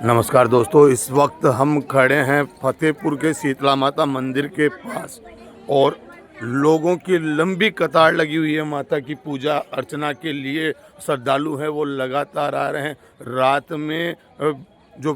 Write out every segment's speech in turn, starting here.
नमस्कार दोस्तों, इस वक्त हम खड़े हैं फतेहपुर के शीतला माता मंदिर के पास और लोगों की लंबी कतार लगी हुई है। माता की पूजा अर्चना के लिए श्रद्धालु हैं वो लगातार आ रहे हैं। रात में जो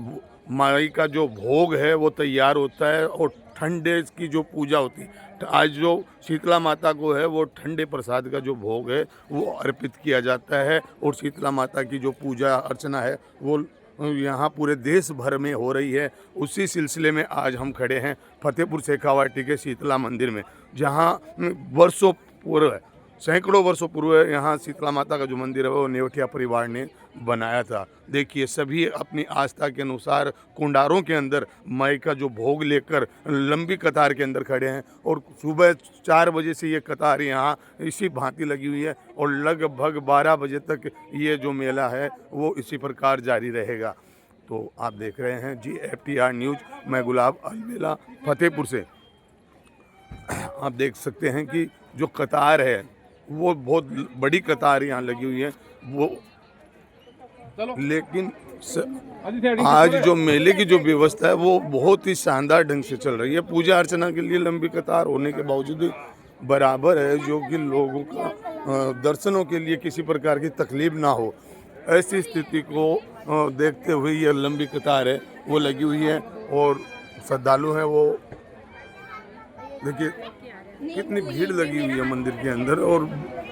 माई का जो भोग है वो तैयार होता है और ठंडे की जो पूजा होती है, आज जो शीतला माता को है वो ठंडे प्रसाद का जो भोग है वो अर्पित किया जाता है और शीतला माता की जो पूजा अर्चना है वो यहाँ पूरे देश भर में हो रही है। उसी सिलसिले में आज हम खड़े हैं फतेहपुर शेखावाटी के शीतला मंदिर में, जहाँ वर्षों पूर्व, सैकड़ों वर्षों पूर्व यहाँ शीतला माता का जो मंदिर है वो नेवठिया परिवार ने बनाया था। देखिए, सभी अपनी आस्था के अनुसार कुंडारों के अंदर माई का जो भोग लेकर लंबी कतार के अंदर खड़े हैं और सुबह 4 बजे से ये कतार यहाँ इसी भांति लगी हुई है और लगभग 12 बजे तक ये जो मेला है वो इसी प्रकार जारी रहेगा। तो आप देख रहे हैं GFTR न्यूज़, मैं गुलाब अलवेला फतेहपुर से। आप देख सकते हैं कि जो कतार है वो बहुत बड़ी कतार यहाँ लगी हुई है वो, लेकिन आज जो मेले की जो व्यवस्था है वो बहुत ही शानदार ढंग से चल रही है। पूजा अर्चना के लिए लंबी कतार होने के बावजूद बराबर है, जो कि लोगों का दर्शनों के लिए किसी प्रकार की तकलीफ ना हो, ऐसी स्थिति को देखते हुए ये लंबी कतार है वो लगी हुई है और श्रद्धालु हैं वो देखिए कितनी भीड़ लगी हुई है मंदिर के अंदर और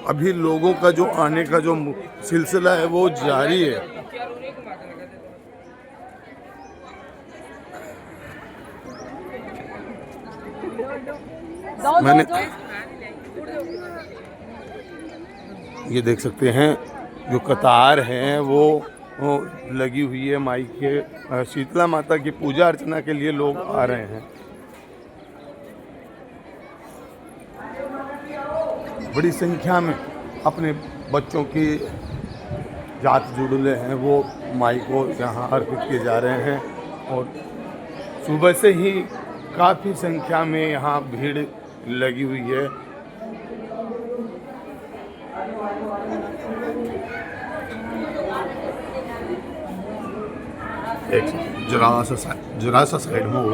अभी लोगों का जो आने का जो सिलसिला है वो जारी है। मैंने ये देख सकते हैं जो कतार है वो लगी हुई है माई के शीतला माता की पूजा अर्चना के लिए लोग आ रहे हैं। बड़ी संख्या में अपने बच्चों की जात जुड़ले हैं वो माई को यहाँ अर्पित किए जा रहे हैं और सुबह से ही काफ़ी संख्या में यहाँ भीड़ लगी हुई है। एक जरा सा साइड में हो,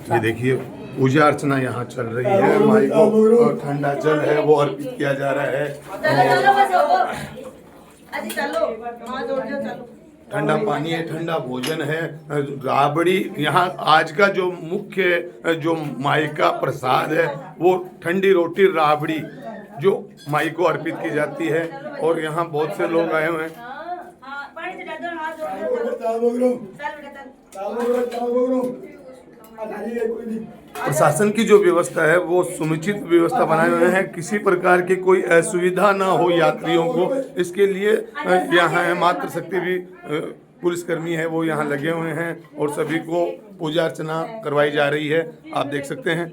ये देखिए पूजा अर्चना यहाँ चल रही है। माई को और ठंडा जल है वो अर्पित किया जा रहा है, ठंडा पानी है, ठंडा भोजन है, राबड़ी। यहाँ आज का जो मुख्य जो माई का प्रसाद है वो ठंडी रोटी राबड़ी जो माई को अर्पित की जाती है और यहाँ बहुत से लोग आए हुए हैं। प्रशासन की जो व्यवस्था है वो समुचित व्यवस्था बनाए हुए हैं, किसी प्रकार की कोई असुविधा ना हो यात्रियों को, इसके लिए यहाँ मातृ शक्ति भी पुलिसकर्मी है वो यहाँ लगे हुए हैं और सभी को पूजा अर्चना करवाई जा रही है। आप देख सकते हैं।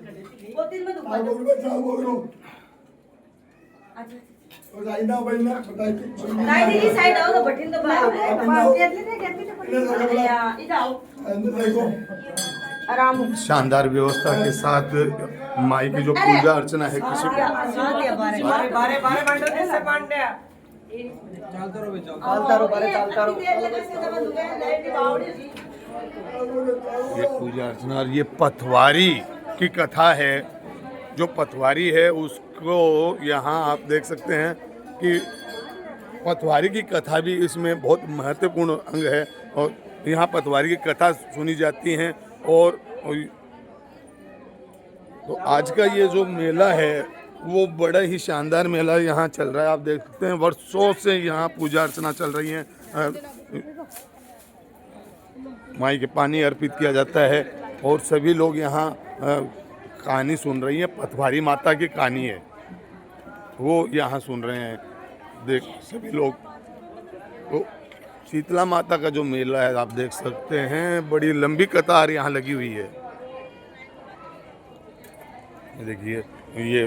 शानदार व्यवस्था के साथ माई की जो पूजा अर्चना है किसी ये पूजा अर्चना और ये पथवारी की कथा है। जो पथवारी है उसको यहाँ आप देख सकते हैं कि पथवारी की कथा भी इसमें बहुत महत्वपूर्ण अंग है और यहाँ पथवारी की कथा सुनी जाती हैं और तो आज का ये जो मेला है वो बड़ा ही शानदार मेला यहाँ चल रहा है। आप देख सकते हैं वर्षों से यहाँ पूजा अर्चना चल रही है। माई के पानी अर्पित किया जाता है और सभी लोग यहाँ कहानी सुन रही है। पथवारी माता की कहानी है वो यहाँ सुन रहे हैं देख सभी लोग। तो शीतला माता का जो मेला है आप देख सकते हैं, बड़ी लंबी कतार यहाँ लगी हुई है। देखिए ये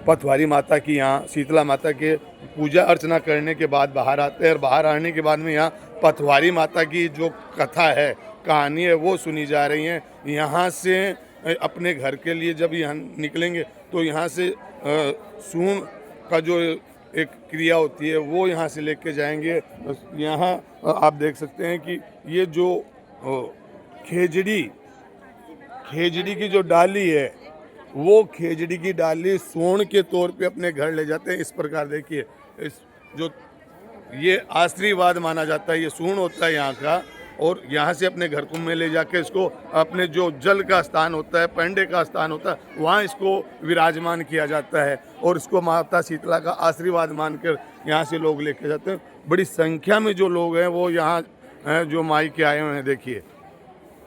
पथवारी माता की यहाँ शीतला माता के पूजा अर्चना करने के बाद बाहर आते हैं और बाहर आने के बाद में यहाँ पथवारी माता की जो कथा है कहानी है वो सुनी जा रही है। यहाँ से अपने घर के लिए जब यहाँ निकलेंगे तो यहाँ से सून का जो एक क्रिया होती है वो यहाँ से लेके जाएंगे। यहाँ आप देख सकते हैं कि ये जो खेजड़ी खेजड़ी की जो डाली है, वो खेजड़ी की डाली सोन के तौर पे अपने घर ले जाते हैं। इस प्रकार देखिए, इस जो ये आशीर्वाद माना जाता है, ये सूंड होता है यहाँ का, और यहाँ से अपने घर को में ले जाके इसको अपने जो जल का स्थान होता है, पंडे का स्थान होता है, वहाँ इसको विराजमान किया जाता है और इसको माता शीतला का आशीर्वाद मानकर यहाँ से लोग लेके जाते हैं। बड़ी संख्या में जो लोग हैं वो यहाँ जो माई के आए हुए हैं देखिए,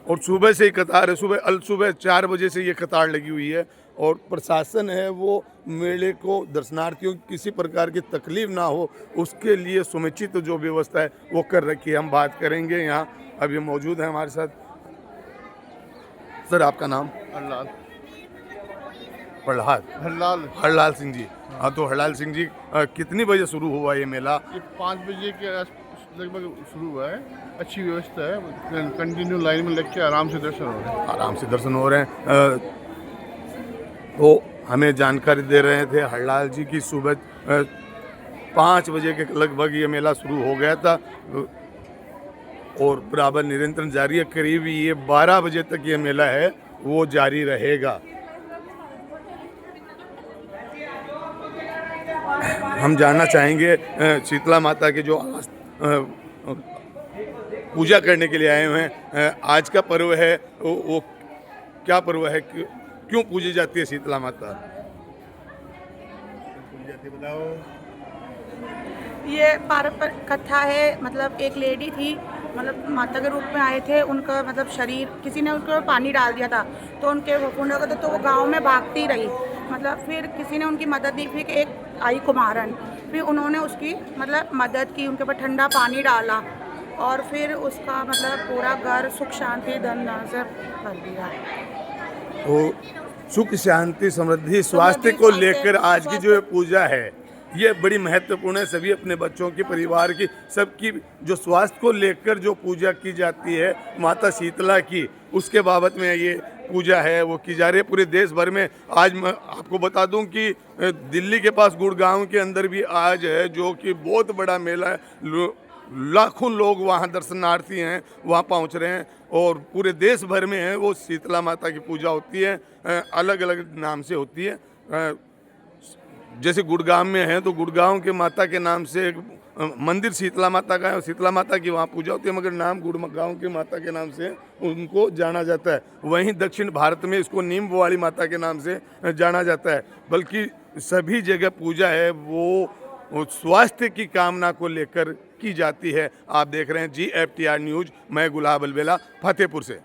और सुबह से ही कतार है। सुबह 4 बजे से ये कतार लगी हुई है, और प्रशासन है वो मेले को दर्शनार्थियों की किसी प्रकार की तकलीफ ना हो उसके लिए समुचित जो व्यवस्था है वो कर रखी है। हम बात करेंगे, यहाँ अभी मौजूद है हमारे साथ। सर, आपका नाम? हरलाल। प्रहलाद हरलाल। हरलाल सिंह जी। हाँ, तो हरलाल सिंह जी, कितनी बजे शुरू हुआ ये मेला? ये 5 बजे के लगभग शुरू हुआ है। अच्छी व्यवस्था है, कंटिन्यू लाइन में लग के आराम से दर्शन हो रहे हैं। आराम से दर्शन हो रहे हैं। तो हमें जानकारी दे रहे थे हरलाल जी की सुबह 5 बजे के लगभग ये मेला शुरू हो गया था और बराबर निरंतर जारी है। करीब ये 12 बजे तक ये मेला है वो जारी रहेगा। हम जानना चाहेंगे शीतला माता के जो पूजा करने के लिए आए हुए हैं, आज का पर्व है वो क्या पर्व है, क्यों पूजी जाती है शीतला माता? ये पारंपरिक कथा है। मतलब एक लेडी थी, मतलब माता के रूप में आए थे, उनका मतलब शरीर किसी ने उनको पानी डाल दिया था, तो उनके पुण्य को तो वो गांव में भागती रही। मतलब फिर किसी ने उनकी मदद दी, फिर एक आई कुमारन, फिर उन्होंने उसकी मतलब मदद की, उनके ऊपर ठंडा पानी डाला और फिर उसका मतलब पूरा घर सुख शांति धन धान से भर दिया। तो सुख शांति समृद्धि स्वास्थ्य को लेकर आज की जो ये पूजा है ये बड़ी महत्वपूर्ण है। सभी अपने बच्चों की, परिवार की, सबकी जो स्वास्थ्य को लेकर जो पूजा की जाती है माता शीतला की, उसके बाबत में ये पूजा है वो की जा रही है पूरे देश भर में। आज मैं आपको बता दूं कि दिल्ली के पास गुड़गांव के अंदर भी आज है जो कि बहुत बड़ा मेला है। लाखों लोग वहाँ दर्शनार्थी हैं, वहाँ पहुँच रहे हैं और पूरे देश भर में है वो शीतला माता की पूजा होती है। अलग अलग नाम से होती है। जैसे गुड़गांव में है तो गुड़गांव के माता के नाम से एक मंदिर शीतला माता का है, शीतला माता की वहाँ पूजा होती है, मगर नाम गुड़गांव के माता के नाम से उनको जाना जाता है। वहीं दक्षिण भारत में इसको नीम वाली माता के नाम से जाना जाता है। बल्कि सभी जगह पूजा है वो स्वास्थ्य की कामना को लेकर की जाती है। आप देख रहे हैं GFTR न्यूज़, मैं गुलाब अलबेला, फतेहपुर से।